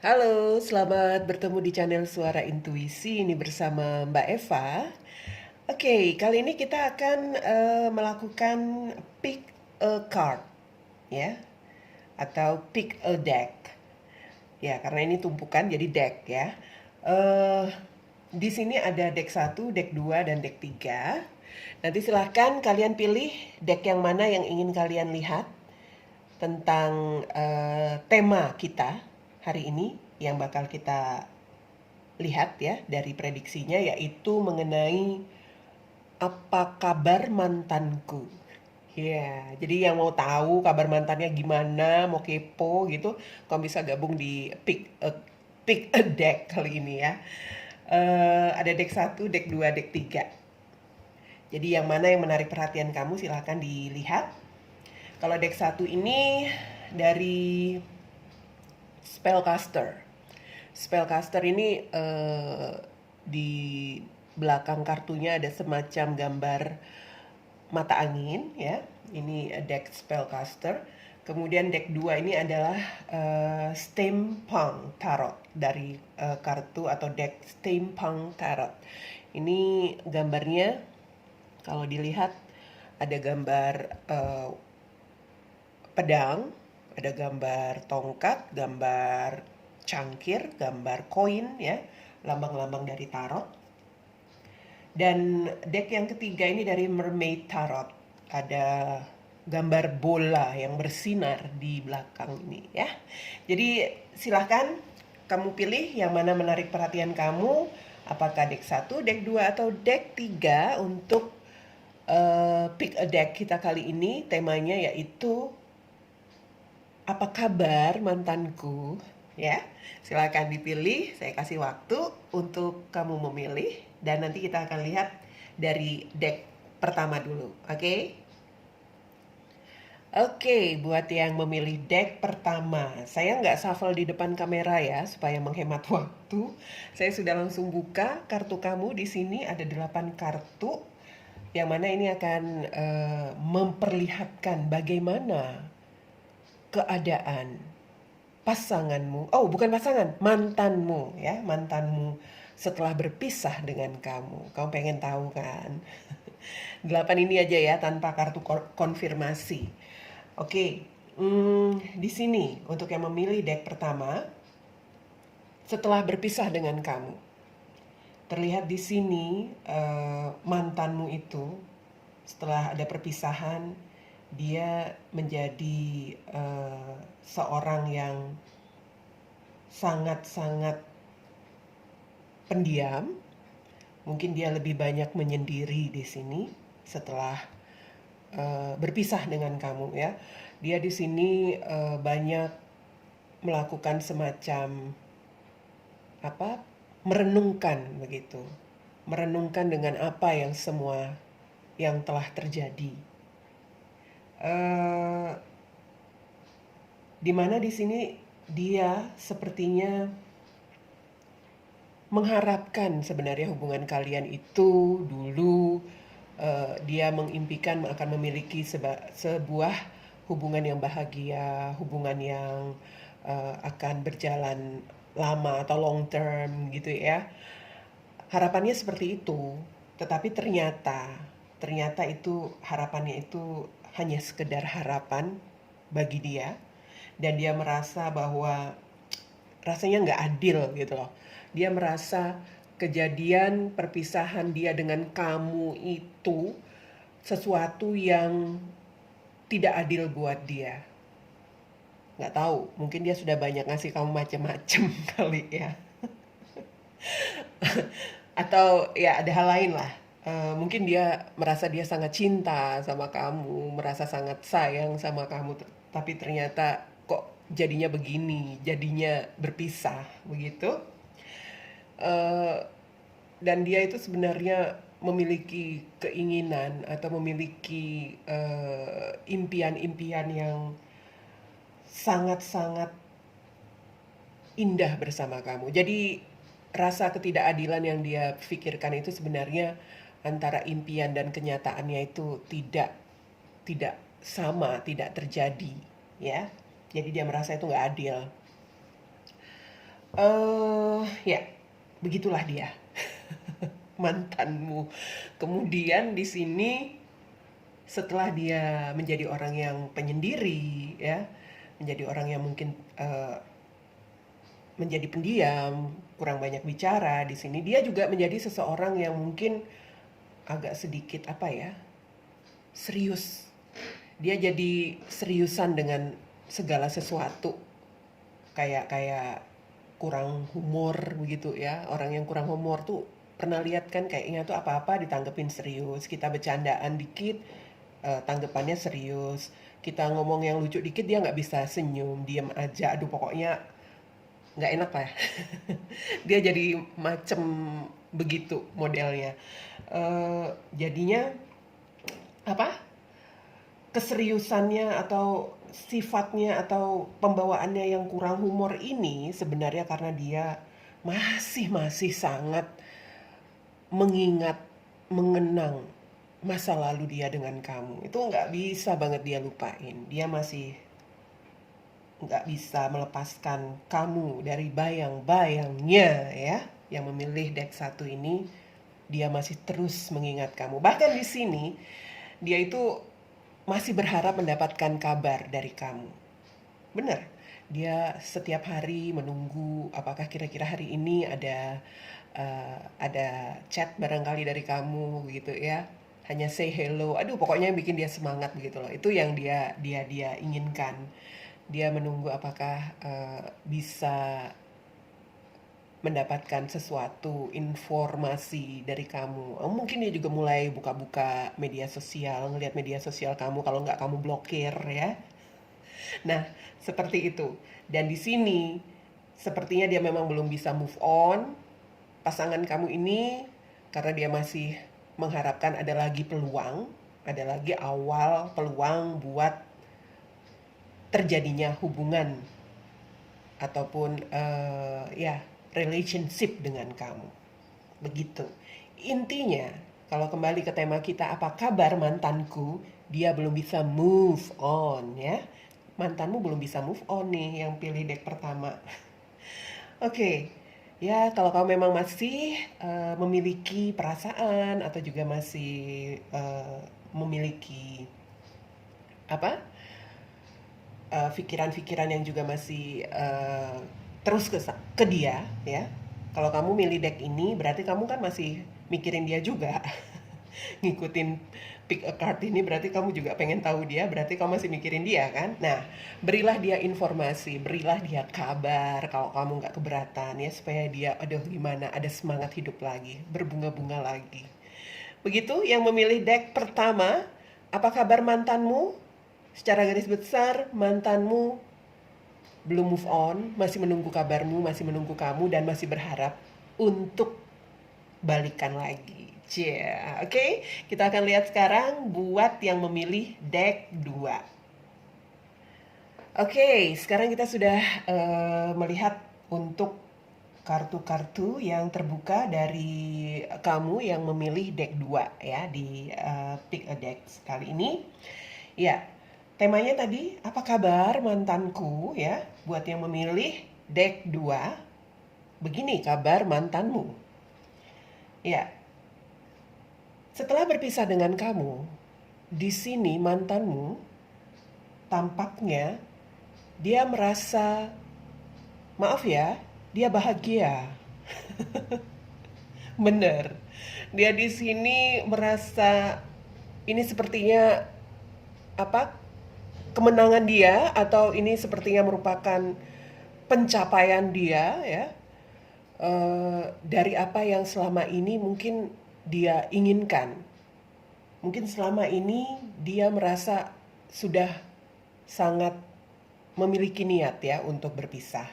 Halo, selamat bertemu di channel Suara Intuisi. Ini bersama Mbak Eva. Oke, kali ini kita akan melakukan pick a card, ya, atau pick a deck. Ya, karena ini tumpukan jadi deck ya. Eh, di sini ada deck satu, deck 2, dan deck 3. Nanti silahkan kalian pilih deck yang mana yang ingin kalian lihat tentang tema kita hari ini yang bakal kita lihat ya dari prediksinya, yaitu mengenai apa kabar mantanku. Ya, jadi yang mau tahu kabar mantannya gimana, mau kepo gitu, kamu bisa gabung di pick a deck kali ini ya. Ada deck satu, deck 2, deck 3. Jadi yang mana yang menarik perhatian kamu silahkan dilihat. Kalau deck satu ini dari Spellcaster. Spellcaster ini di belakang kartunya ada semacam gambar mata angin ya. Ini deck Spellcaster. Kemudian deck 2 ini adalah Steampunk Tarot dari kartu atau deck Steampunk Tarot. Ini gambarnya kalau dilihat ada gambar pedang, ada gambar tongkat, gambar cangkir, gambar koin ya, lambang-lambang dari tarot. Dan deck yang ketiga ini dari Mermaid Tarot. Ada gambar bola yang bersinar di belakang ini ya. Jadi silahkan kamu pilih yang mana menarik perhatian kamu. Apakah deck 1, deck 2, atau deck 3 untuk pick a deck kita kali ini. Temanya yaitu apa kabar mantanku ya. Silakan dipilih, saya kasih waktu untuk kamu memilih dan nanti kita akan lihat dari deck pertama dulu, oke? Oke, buat yang memilih deck pertama, saya nggak shuffle di depan kamera ya, supaya menghemat waktu. Saya sudah langsung buka kartu kamu. Di sini ada 8 kartu, yang mana ini akan memperlihatkan bagaimana keadaan pasanganmu, oh bukan pasangan, mantanmu ya, mantanmu setelah berpisah dengan kamu. Kamu pengen tahu kan? 8 ini aja ya, tanpa kartu konfirmasi. Oke, di sini untuk yang memilih deck pertama, setelah berpisah dengan kamu. Terlihat di sini mantanmu itu setelah ada perpisahan, dia menjadi seorang yang sangat-sangat pendiam. Mungkin dia lebih banyak menyendiri di sini setelah berpisah dengan kamu ya. Dia di sini banyak melakukan semacam apa? Merenungkan begitu. Merenungkan dengan apa yang semua yang telah terjadi. Eh di mana di sini dia sepertinya mengharapkan sebenarnya hubungan kalian itu dulu dia mengimpikan akan memiliki sebuah hubungan yang bahagia, hubungan yang akan berjalan lama atau long term gitu ya. Harapannya seperti itu, tetapi ternyata itu harapannya itu hanya sekedar harapan bagi dia, dan dia merasa bahwa rasanya nggak adil gitu loh. Dia merasa kejadian perpisahan dia dengan kamu itu sesuatu yang tidak adil buat dia. Nggak tahu, mungkin dia sudah banyak ngasih kamu macem-macem kali ya. Atau ya ada hal lain lah. Mungkin dia merasa dia sangat cinta sama kamu, merasa sangat sayang sama kamu, tapi ternyata kok jadinya begini, jadinya berpisah begitu. Eh, dan dia itu sebenarnya memiliki keinginan atau memiliki impian-impian yang sangat-sangat indah bersama kamu. Jadi rasa ketidakadilan yang dia pikirkan itu sebenarnya antara impian dan kenyataannya itu tidak sama, tidak terjadi, ya. Jadi dia merasa itu nggak adil. Ya, begitulah dia, mantanmu. Kemudian di sini setelah dia menjadi orang yang penyendiri, ya, menjadi orang yang mungkin menjadi pendiam, kurang banyak bicara, di sini dia juga menjadi seseorang yang mungkin agak sedikit apa ya, serius. Dia jadi seriusan dengan segala sesuatu, kayak kayak kurang humor begitu ya. Orang yang kurang humor tuh pernah lihat kan, kayaknya tuh apa-apa ditanggepin serius. Kita bercandaan dikit, tanggapannya serius. Kita ngomong yang lucu dikit dia nggak bisa senyum, diem aja. Aduh pokoknya nggak enak lah. Dia jadi macem begitu modelnya. Jadinya apa? Keseriusannya atau sifatnya atau pembawaannya yang kurang humor ini sebenarnya karena dia masih sangat mengingat, mengenang masa lalu dia dengan kamu. Itu nggak bisa banget dia lupain. Dia masih nggak bisa melepaskan kamu dari bayang-bayangnya ya. Yang memilih deck satu ini, dia masih terus mengingat kamu. Bahkan di sini, dia itu masih berharap mendapatkan kabar dari kamu. Benar, dia setiap hari menunggu apakah kira-kira hari ini ada chat barangkali dari kamu gitu ya. Hanya say hello. Aduh, pokoknya yang bikin dia semangat begitu loh. Itu yang dia inginkan. Dia menunggu apakah bisa mendapatkan sesuatu informasi dari kamu. Mungkin dia juga mulai buka-buka media sosial, ngelihat media sosial kamu, kalau nggak kamu blokir ya. Nah, seperti itu. Dan di sini sepertinya dia memang belum bisa move on pasangan kamu ini, karena dia masih mengharapkan ada lagi peluang, ada lagi awal peluang buat terjadinya hubungan ataupun ya relationship dengan kamu. Begitu. Intinya, kalau kembali ke tema kita, apa kabar mantanku? Dia belum bisa move on ya. Mantanmu belum bisa move on nih yang pilih deck pertama. Oke. Ya, kalau kamu memang masih memiliki perasaan atau juga masih memiliki apa? Pikiran-pikiran yang juga masih terus ke dia ya. Kalau kamu milih deck ini berarti kamu kan masih mikirin dia juga. Ngikutin pick a card ini berarti kamu juga pengen tahu dia, berarti kamu masih mikirin dia kan. Nah, berilah dia informasi, berilah dia kabar kalau kamu nggak keberatan ya, supaya dia aduh gimana, ada semangat hidup lagi, berbunga-bunga lagi. Begitu yang memilih deck pertama. Apa kabar mantanmu? Secara garis besar, mantanmu belum move on, masih menunggu kabarmu, masih menunggu kamu, dan masih berharap untuk balikan lagi. Cia, oke? Kita akan lihat sekarang buat yang memilih deck 2. Oke, sekarang kita sudah melihat untuk kartu-kartu yang terbuka dari kamu yang memilih deck 2 ya di Pick a Deck kali ini. Ya, temanya tadi, apa kabar mantanku ya? Buat yang memilih deck 2, begini kabar mantanmu. Ya, setelah berpisah dengan kamu, di sini mantanmu tampaknya dia merasa, maaf ya, dia bahagia. Bener. Dia di sini merasa ini sepertinya apa? Kemenangan dia, atau ini sepertinya merupakan pencapaian dia ya. Dari apa yang selama ini mungkin dia inginkan. Mungkin selama ini dia merasa sudah sangat memiliki niat ya untuk berpisah.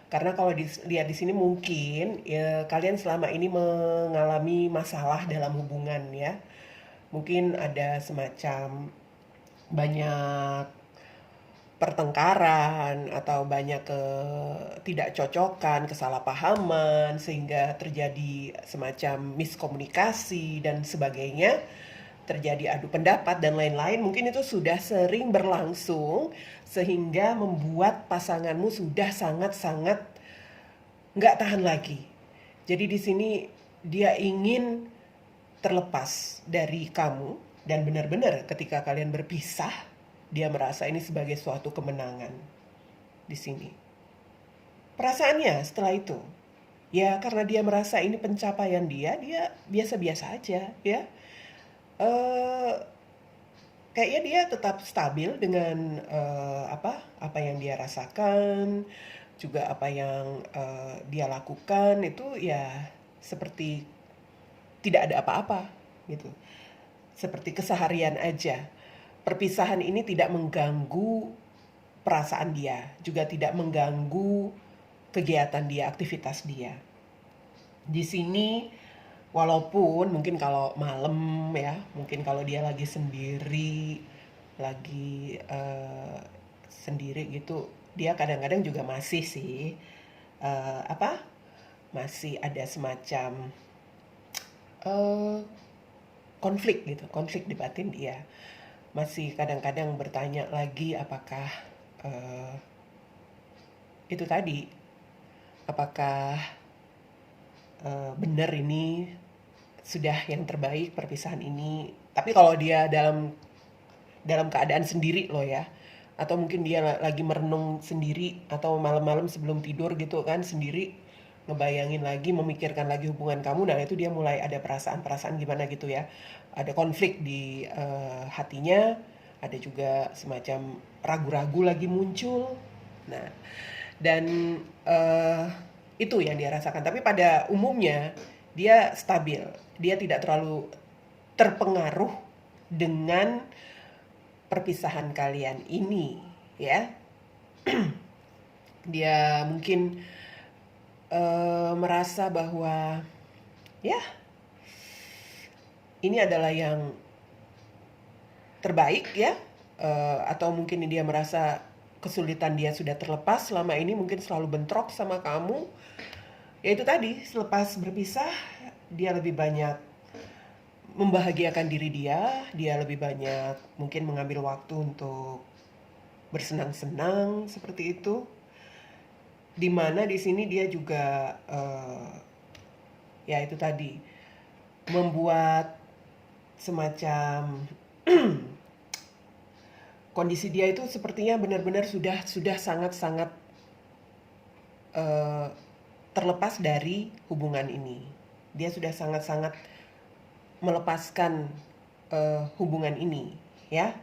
Karena kalau dilihat di sini mungkin ya, kalian selama ini mengalami masalah dalam hubungan ya. Mungkin ada semacam banyak pertengkaran atau banyak ketidakcocokan, kesalahpahaman, sehingga terjadi semacam miskomunikasi dan sebagainya, terjadi adu pendapat dan lain-lain. Mungkin itu sudah sering berlangsung sehingga membuat pasanganmu sudah sangat-sangat nggak tahan lagi. Jadi di sini dia ingin terlepas dari kamu, dan benar-benar ketika kalian berpisah, dia merasa ini sebagai suatu kemenangan di sini. Perasaannya setelah itu, ya karena dia merasa ini pencapaian dia biasa-biasa aja, ya. Eh, Kayaknya dia tetap stabil dengan apa yang dia rasakan, juga apa yang dia lakukan itu ya seperti tidak ada apa-apa gitu. Seperti keseharian aja. Perpisahan ini tidak mengganggu perasaan dia, juga tidak mengganggu kegiatan dia, aktivitas dia. Di sini walaupun mungkin kalau malam ya, mungkin kalau dia lagi sendiri, lagi sendiri gitu, dia kadang-kadang juga masih sih apa? Masih ada semacam eh, konflik gitu, konflik di batin dia. Masih kadang-kadang bertanya lagi apakah eh, itu tadi, apakah benar ini sudah yang terbaik perpisahan ini. Tapi kalau dia dalam dalam keadaan sendiri loh ya, atau mungkin dia lagi merenung sendiri atau malam-malam sebelum tidur gitu kan sendiri, ngebayangin lagi, memikirkan lagi hubungan kamu, nah itu dia mulai ada perasaan-perasaan gimana gitu ya, ada konflik di hatinya, ada juga semacam ragu-ragu lagi muncul. Nah, dan eh, itu yang dia rasakan. Tapi pada umumnya dia stabil, dia tidak terlalu terpengaruh dengan perpisahan kalian ini, ya. Dia mungkin merasa bahwa ya ini adalah yang terbaik ya. Atau mungkin dia merasa kesulitan dia sudah terlepas selama ini, mungkin selalu bentrok sama kamu. Ya itu tadi, selepas berpisah dia lebih banyak membahagiakan diri dia lebih banyak mungkin mengambil waktu untuk bersenang-senang seperti itu. Di mana di sini dia juga ya itu tadi, membuat semacam kondisi dia itu sepertinya benar-benar sudah sangat-sangat eh, terlepas dari hubungan ini. Dia sudah sangat-sangat melepaskan hubungan ini, ya.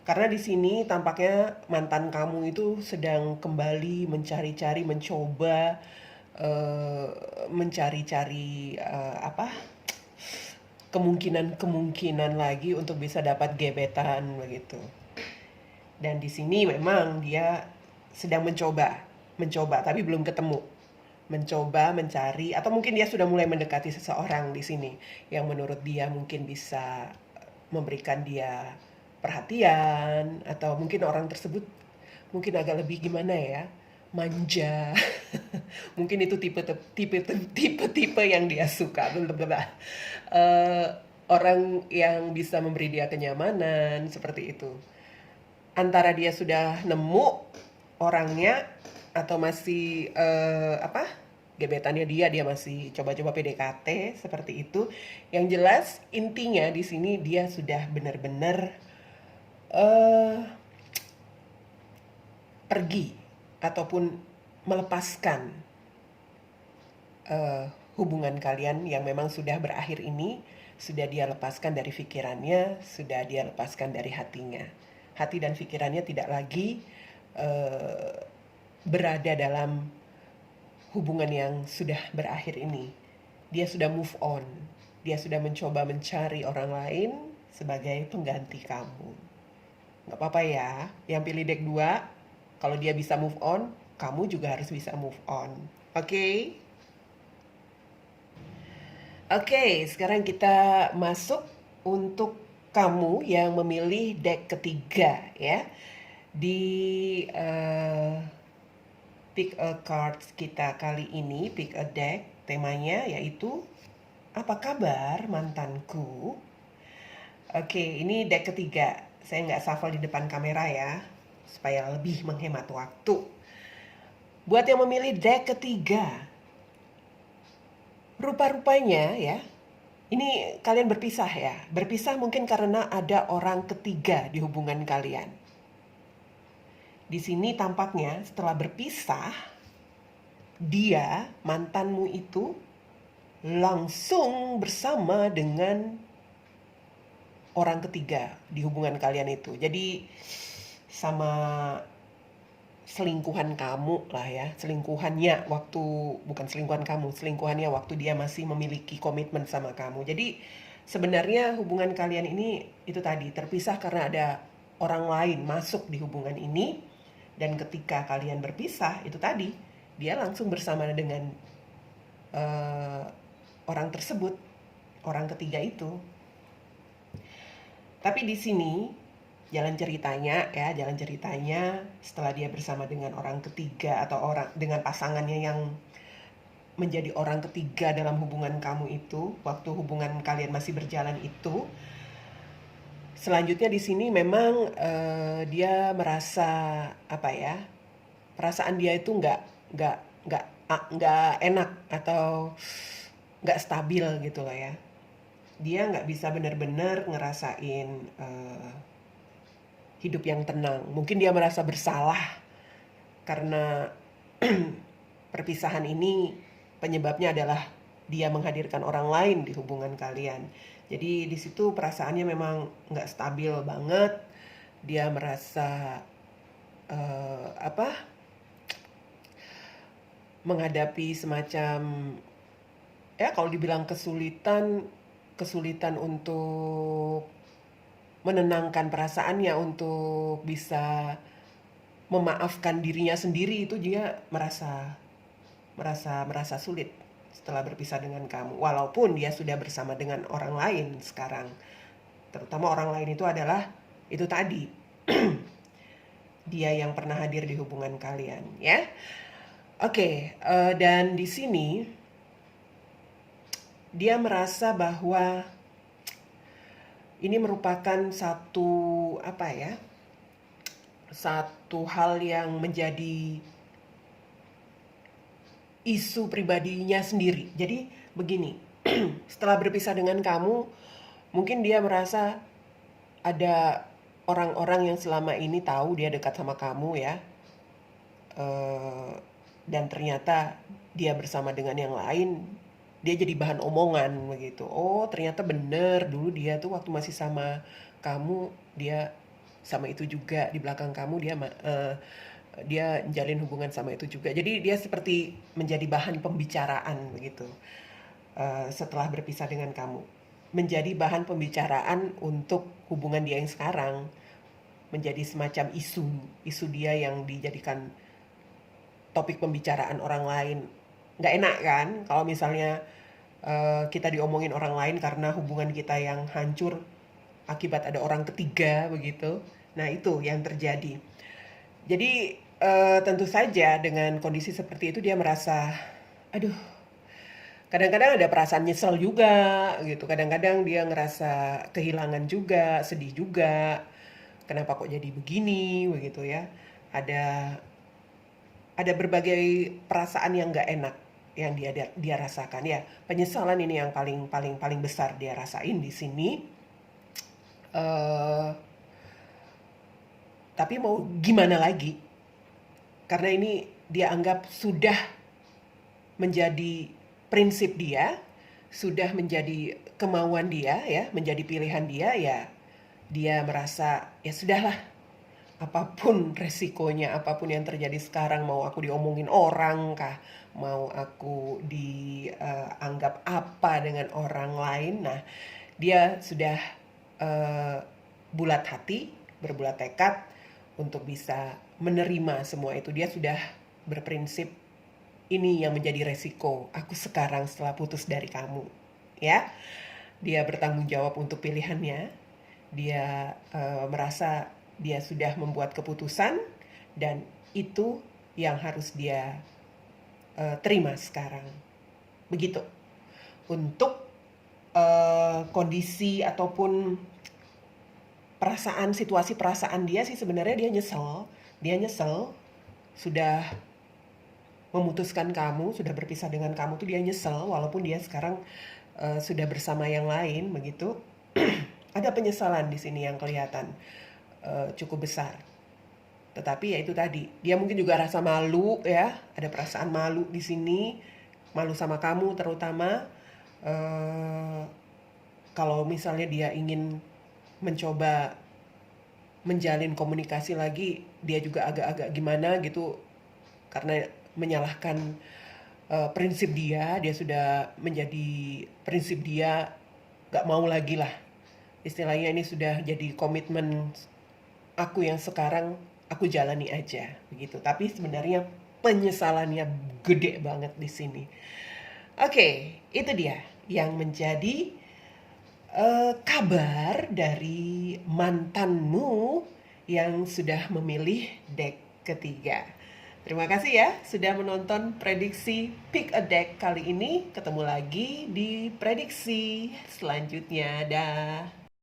Karena di sini tampaknya mantan kamu itu sedang kembali mencari-cari, mencoba mencari-cari apa, kemungkinan-kemungkinan lagi untuk bisa dapat gebetan begitu. Dan di sini memang dia sedang mencoba tapi belum ketemu. Mencoba mencari, atau mungkin dia sudah mulai mendekati seseorang di sini yang menurut dia mungkin bisa memberikan dia perhatian, atau mungkin orang tersebut mungkin agak lebih gimana ya, manja. Mungkin itu tipe yang dia suka. Eh, Orang yang bisa memberi dia kenyamanan seperti itu. Antara dia sudah nemu orangnya atau masih apa, gebetannya dia masih coba-coba PDKT seperti itu. Yang jelas intinya di sini dia sudah benar-benar eh, pergi ataupun melepaskan hubungan kalian yang memang sudah berakhir ini, sudah dia lepaskan dari pikirannya, sudah dia lepaskan dari hatinya. Hati dan pikirannya tidak lagi eh, berada dalam hubungan yang sudah berakhir ini. Dia sudah move on. Dia sudah mencoba mencari orang lain sebagai pengganti kamu. Nggak apa-apa ya, yang pilih deck 2, kalau dia bisa move on, kamu juga harus bisa move on. Oke? Oke, sekarang kita masuk untuk kamu yang memilih deck ketiga ya. Di pick a card kita kali ini, pick a deck, temanya yaitu apa kabar mantanku? Oke, ini deck ketiga. Saya nggak shuffle di depan kamera ya, supaya lebih menghemat waktu. Buat yang memilih deck ketiga, Rupa-rupanya ya, ini kalian berpisah ya. Berpisah mungkin karena ada orang ketiga di hubungan kalian. Di sini tampaknya setelah berpisah, dia, mantanmu itu, langsung bersama dengan orang ketiga di hubungan kalian itu. Jadi sama selingkuhan kamu lah ya, selingkuhannya waktu, bukan selingkuhan kamu, selingkuhannya waktu dia masih memiliki komitmen sama kamu. Jadi sebenarnya hubungan kalian ini itu tadi terpisah karena ada orang lain masuk di hubungan ini, dan ketika kalian berpisah itu tadi dia langsung bersama dengan eh, orang tersebut, orang ketiga itu. Tapi di sini jalan ceritanya setelah dia bersama dengan orang ketiga atau orang dengan pasangannya yang menjadi orang ketiga dalam hubungan kamu itu, waktu hubungan kalian masih berjalan itu, selanjutnya di sini memang dia merasa apa ya? Perasaan dia itu nggak nggak enak atau nggak stabil gitu loh ya. Dia nggak bisa benar-benar ngerasain hidup yang tenang. Mungkin dia merasa bersalah karena perpisahan ini penyebabnya adalah dia menghadirkan orang lain di hubungan kalian. Jadi di situ perasaannya memang nggak stabil banget. Dia merasa apa? Menghadapi semacam, ya kalau dibilang kesulitan, kesulitan untuk menenangkan perasaannya, untuk bisa memaafkan dirinya sendiri, itu dia merasa merasa merasa sulit setelah berpisah dengan kamu. Walaupun dia sudah bersama dengan orang lain sekarang. Terutama orang lain itu adalah itu tadi. Dia yang pernah hadir di hubungan kalian, ya. Oke, dan di sini dia merasa bahwa ini merupakan satu apa ya? Satu hal yang menjadi isu pribadinya sendiri. Jadi begini, setelah berpisah dengan kamu, mungkin dia merasa ada orang-orang yang selama ini tahu dia dekat sama kamu ya, dan ternyata dia bersama dengan yang lain, dia jadi bahan omongan begitu. Oh ternyata bener dulu dia tuh waktu masih sama kamu, dia sama itu juga, di belakang kamu dia jalin hubungan sama itu juga. Jadi dia seperti menjadi bahan pembicaraan begitu. Setelah berpisah dengan kamu, menjadi bahan pembicaraan untuk hubungan dia yang sekarang, menjadi semacam isu dia yang dijadikan topik pembicaraan orang lain. Nggak enak kan kalau misalnya kita diomongin orang lain karena hubungan kita yang hancur akibat ada orang ketiga begitu. Nah itu yang terjadi. Jadi tentu saja dengan kondisi seperti itu dia merasa, aduh, kadang-kadang ada perasaan nyesel juga gitu. Kadang-kadang dia ngerasa kehilangan juga, sedih juga. Kenapa kok jadi begini begitu ya? Ada ada berbagai perasaan yang nggak enak yang dia rasakan ya. Penyesalan ini yang paling paling paling besar dia rasain di sini. Eh, tapi mau gimana lagi? Karena ini dia anggap sudah menjadi prinsip dia, sudah menjadi kemauan dia ya, menjadi pilihan dia ya. Dia merasa ya sudahlah, apapun resikonya, apapun yang terjadi sekarang, mau aku diomongin orang kah, mau aku dianggap apa dengan orang lain. Nah, dia sudah uh, bulat hati, berbulat tekad untuk bisa menerima semua itu. Dia sudah berprinsip, ini yang menjadi resiko aku sekarang setelah putus dari kamu, ya. Dia bertanggung jawab untuk pilihannya. Dia merasa dia sudah membuat keputusan dan itu yang harus dia terima sekarang. Begitu. Untuk kondisi ataupun perasaan, situasi perasaan dia sih sebenarnya dia nyesel. Dia nyesel sudah memutuskan kamu, sudah berpisah dengan kamu tuh dia nyesel walaupun dia sekarang sudah bersama yang lain begitu. Ada penyesalan di sini yang kelihatan cukup besar. Tetapi ya itu tadi, dia mungkin juga rasa malu ya, ada perasaan malu di sini, malu sama kamu terutama. eh, Kalau misalnya dia ingin mencoba menjalin komunikasi lagi, dia juga agak-agak gimana gitu karena menyalahkan prinsip dia sudah menjadi prinsip dia, gak mau lagi lah. Istilahnya ini sudah jadi komitmen aku yang sekarang aku jalani aja begitu. Tapi sebenarnya penyesalannya gede banget di sini. Oke, itu dia yang menjadi kabar dari mantanmu yang sudah memilih deck ketiga. Terima kasih ya sudah menonton prediksi Pick a Deck kali ini. Ketemu lagi di prediksi selanjutnya. Dah.